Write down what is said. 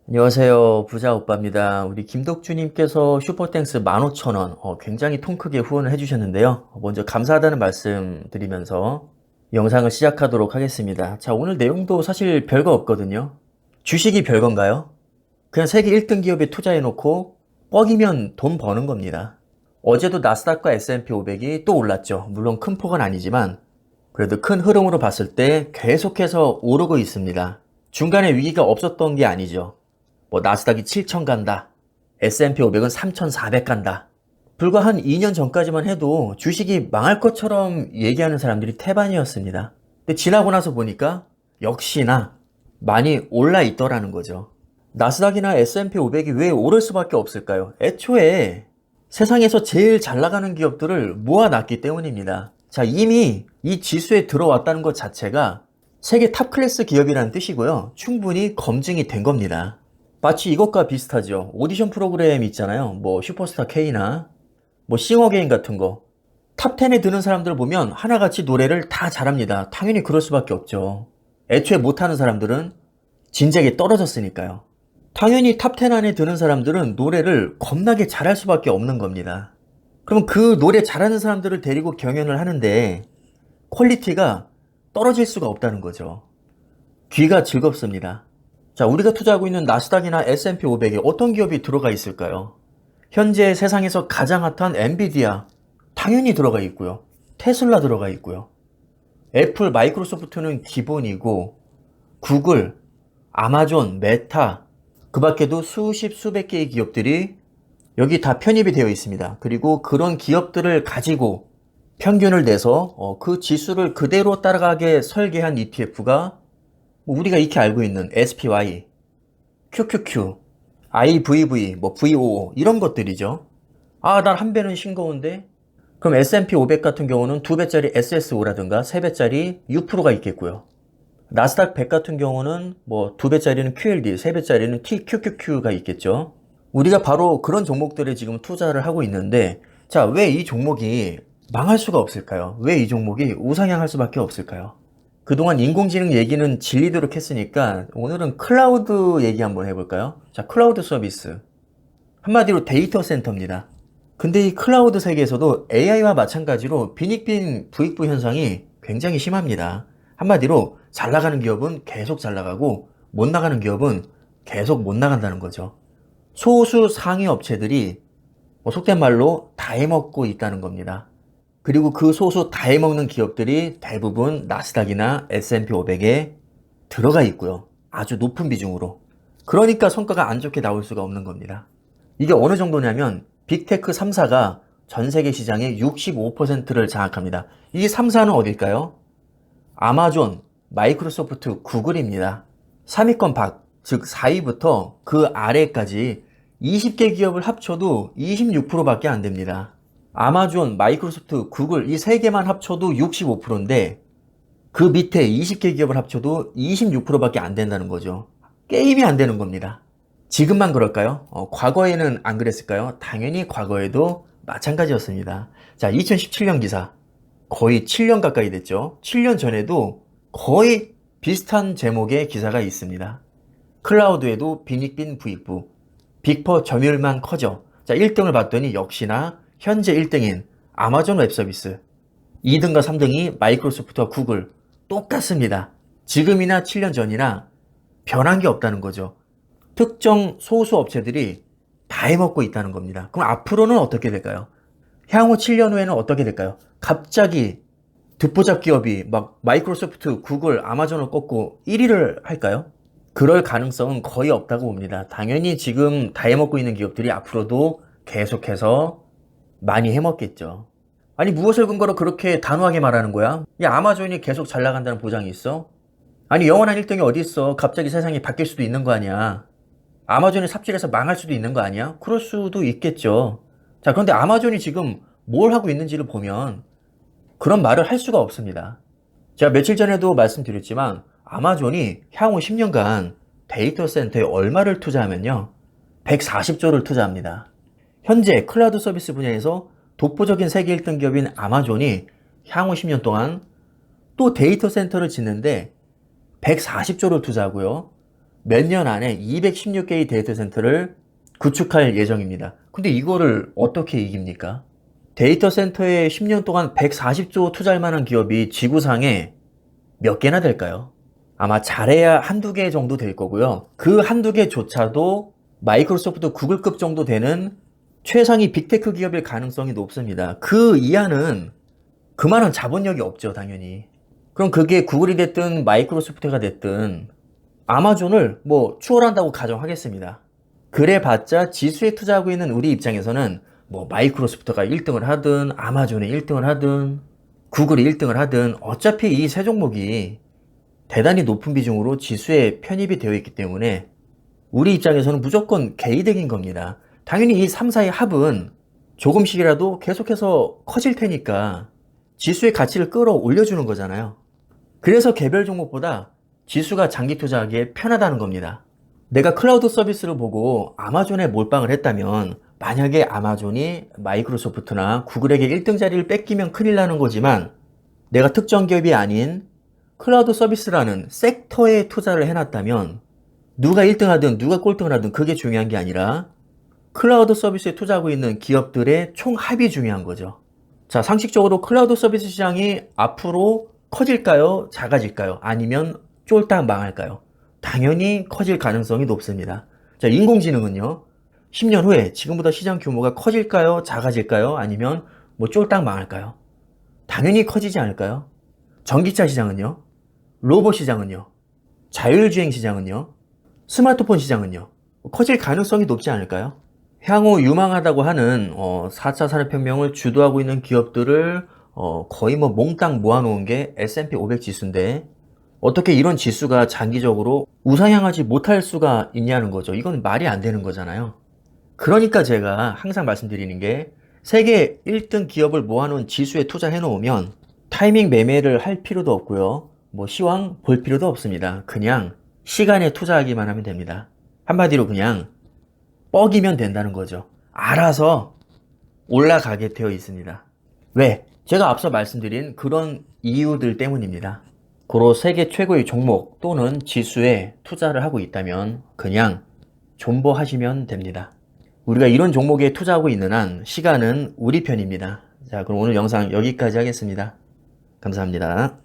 안녕하세요. 부자오빠입니다. 우리 김덕주님께서 슈퍼땡스 15,000원, 굉장히 통 크게 후원을 해주셨는데요. 먼저 감사하다는 말씀 드리면서 영상을 시작하도록 하겠습니다. 자, 오늘 내용도 사실 별거 없거든요. 주식이 별건가요? 그냥 세계 1등 기업에 투자해놓고 뻑이면 돈 버는 겁니다. 어제도 나스닥과 S&P 500이 또 올랐죠. 물론 큰 폭은 아니지만 그래도 큰 흐름으로 봤을 때 계속해서 오르고 있습니다. 중간에 위기가 없었던 게 아니죠. 뭐 나스닥이 7,000 간다. S&P 500은 3,400 간다. 불과 한 2년 전까지만 해도 주식이 망할 것처럼 얘기하는 사람들이 태반이었습니다. 근데 지나고 나서 보니까 역시나 많이 올라 있더라는 거죠. 나스닥이나 S&P 500이 왜 오를 수밖에 없을까요? 애초에 세상에서 제일 잘 나가는 기업들을 모아놨기 때문입니다. 자, 이미 이 지수에 들어왔다는 것 자체가 세계 탑 클래스 기업이라는 뜻이고요. 충분히 검증이 된 겁니다. 마치 이것과 비슷하죠. 오디션 프로그램 있잖아요. 뭐 슈퍼스타 K나 뭐 싱어게인 같은 거. 탑 10에 드는 사람들 보면 하나같이 노래를 다 잘합니다. 당연히 그럴 수밖에 없죠. 애초에 못하는 사람들은 진작에 떨어졌으니까요. 당연히 탑 10 안에 드는 사람들은 노래를 겁나게 잘할 수밖에 없는 겁니다. 그럼 그 노래 잘하는 사람들을 데리고 경연을 하는데 퀄리티가 떨어질 수가 없다는 거죠. 귀가 즐겁습니다. 자, 우리가 투자하고 있는 나스닥이나 S&P 500에 어떤 기업이 들어가 있을까요? 현재 세상에서 가장 핫한 엔비디아 당연히 들어가 있고요. 테슬라 들어가 있고요. 애플, 마이크로소프트는 기본이고 구글, 아마존, 메타 그 밖에도 수십 수백 개의 기업들이 여기 다 편입이 되어 있습니다. 그리고 그런 기업들을 가지고 평균을 내서 그 지수를 그대로 따라가게 설계한 ETF가 우리가 익히 알고 있는 SPY, QQQ, IVV, 뭐 VOO 이런 것들이죠. 아, 난 한 배는 싱거운데? 그럼 S&P 500 같은 경우는 2배짜리 SSO라든가 3배짜리 U+가 있겠고요. 나스닥 100 같은 경우는 뭐 2배짜리는 QLD, 3배짜리는 TQQQ가 있겠죠. 우리가 바로 그런 종목들에 지금 투자를 하고 있는데, 자, 왜 이 종목이 망할 수가 없을까요? 왜 이 종목이 우상향할 수밖에 없을까요? 그동안 인공지능 얘기는 질리도록 했으니까 오늘은 클라우드 얘기 한번 해볼까요? 자, 클라우드 서비스. 한마디로 데이터 센터입니다. 근데 이 클라우드 세계에서도 AI와 마찬가지로 빈익빈 부익부 현상이 굉장히 심합니다. 한마디로 잘 나가는 기업은 계속 잘 나가고 못 나가는 기업은 계속 못 나간다는 거죠. 소수 상위 업체들이 속된 말로 다 해먹고 있다는 겁니다. 그리고 그 소수 다 해먹는 기업들이 대부분 나스닥이나 S&P 500에 들어가 있고요. 아주 높은 비중으로. 그러니까 성과가 안 좋게 나올 수가 없는 겁니다. 이게 어느 정도냐면 빅테크 3사가 전 세계 시장의 65%를 장악합니다. 이 3사는 어딜까요? 아마존, 마이크로소프트, 구글입니다. 3위권 밖, 즉 4위부터 그 아래까지 20개 기업을 합쳐도 26%밖에 안 됩니다. 아마존, 마이크로소프트, 구글 이 3개만 합쳐도 65%인데 그 밑에 20개 기업을 합쳐도 26%밖에 안 된다는 거죠. 게임이 안 되는 겁니다. 지금만 그럴까요? 과거에는 안 그랬을까요? 당연히 과거에도 마찬가지였습니다. 자, 2017년 기사. 거의 7년 가까이 됐죠. 7년 전에도 거의 비슷한 제목의 기사가 있습니다. 클라우드에도 빈익빈 부익부. 빅퍼 점유율만 커져. 자, 1등을 봤더니 역시나 현재 1등인 아마존 웹서비스. 2등과 3등이 마이크로소프트와 구글. 똑같습니다. 지금이나 7년 전이나 변한 게 없다는 거죠. 특정 소수 업체들이 다 해먹고 있다는 겁니다. 그럼 앞으로는 어떻게 될까요? 향후 7년 후에는 어떻게 될까요? 갑자기 듣보잡 기업이 막 마이크로소프트, 구글, 아마존을 꺾고 1위를 할까요? 그럴 가능성은 거의 없다고 봅니다. 당연히 지금 다 해먹고 있는 기업들이 앞으로도 계속해서 많이 해먹겠죠. 아니, 무엇을 근거로 그렇게 단호하게 말하는 거야? 야, 아마존이 계속 잘 나간다는 보장이 있어? 아니, 영원한 1등이 어디 있어? 갑자기 세상이 바뀔 수도 있는 거 아니야? 아마존이 삽질해서 망할 수도 있는 거 아니야? 그럴 수도 있겠죠. 자, 그런데 아마존이 지금 뭘 하고 있는지를 보면 그런 말을 할 수가 없습니다. 제가 며칠 전에도 말씀드렸지만 아마존이 향후 10년간 데이터 센터에 얼마를 투자하면요. 140조를 투자합니다. 현재 클라우드 서비스 분야에서 독보적인 세계 1등 기업인 아마존이 향후 10년 동안 또 데이터 센터를 짓는데 140조를 투자하고요. 몇 년 안에 216개의 데이터 센터를 구축할 예정입니다. 근데 이거를 어떻게 이깁니까? 데이터 센터에 10년 동안 140조 투자할 만한 기업이 지구상에 몇 개나 될까요? 아마 잘해야 한두 개 정도 될 거고요. 그 한두 개조차도 마이크로소프트, 구글급 정도 되는 최상위 빅테크 기업일 가능성이 높습니다. 그 이하는 그만한 자본력이 없죠, 당연히. 그럼 그게 구글이 됐든 마이크로소프트가 됐든 아마존을 뭐 추월한다고 가정하겠습니다. 그래봤자 지수에 투자하고 있는 우리 입장에서는 뭐 마이크로소프트가 1등을 하든 아마존이 1등을 하든 구글이 1등을 하든 어차피 이 세 종목이 대단히 높은 비중으로 지수에 편입이 되어 있기 때문에 우리 입장에서는 무조건 개이득인 겁니다. 당연히 이 3사의 합은 조금씩이라도 계속해서 커질 테니까 지수의 가치를 끌어올려주는 거잖아요. 그래서 개별 종목보다 지수가 장기 투자하기에 편하다는 겁니다. 내가 클라우드 서비스를 보고 아마존에 몰빵을 했다면 만약에 아마존이 마이크로소프트나 구글에게 1등 자리를 뺏기면 큰일 나는 거지만 내가 특정 기업이 아닌 클라우드 서비스라는 섹터에 투자를 해놨다면 누가 1등 하든 누가 꼴등을 하든 그게 중요한 게 아니라 클라우드 서비스에 투자하고 있는 기업들의 총합이 중요한 거죠. 자, 상식적으로 클라우드 서비스 시장이 앞으로 커질까요? 작아질까요? 아니면 쫄딱 망할까요? 당연히 커질 가능성이 높습니다. 자, 인공지능은요, 10년 후에 지금보다 시장 규모가 커질까요? 작아질까요? 아니면 뭐 쫄딱 망할까요? 당연히 커지지 않을까요? 전기차 시장은요? 로봇 시장은요? 자율주행 시장은요? 스마트폰 시장은요? 커질 가능성이 높지 않을까요? 향후 유망하다고 하는 4차 산업혁명을 주도하고 있는 기업들을 거의 뭐 몽땅 모아놓은 게 S&P 500 지수인데 어떻게 이런 지수가 장기적으로 우상향하지 못할 수가 있냐는 거죠. 이건 말이 안 되는 거잖아요. 그러니까 제가 항상 말씀드리는 게 세계 1등 기업을 모아놓은 지수에 투자해 놓으면 타이밍 매매를 할 필요도 없고요. 뭐 시황 볼 필요도 없습니다. 그냥 시간에 투자하기만 하면 됩니다. 한마디로 그냥 뻑이면 된다는 거죠. 알아서 올라가게 되어 있습니다. 왜? 제가 앞서 말씀드린 그런 이유들 때문입니다. 고로 세계 최고의 종목 또는 지수에 투자를 하고 있다면 그냥 존버하시면 됩니다. 우리가 이런 종목에 투자하고 있는 한 시간은 우리 편입니다. 자, 그럼 오늘 영상 여기까지 하겠습니다. 감사합니다.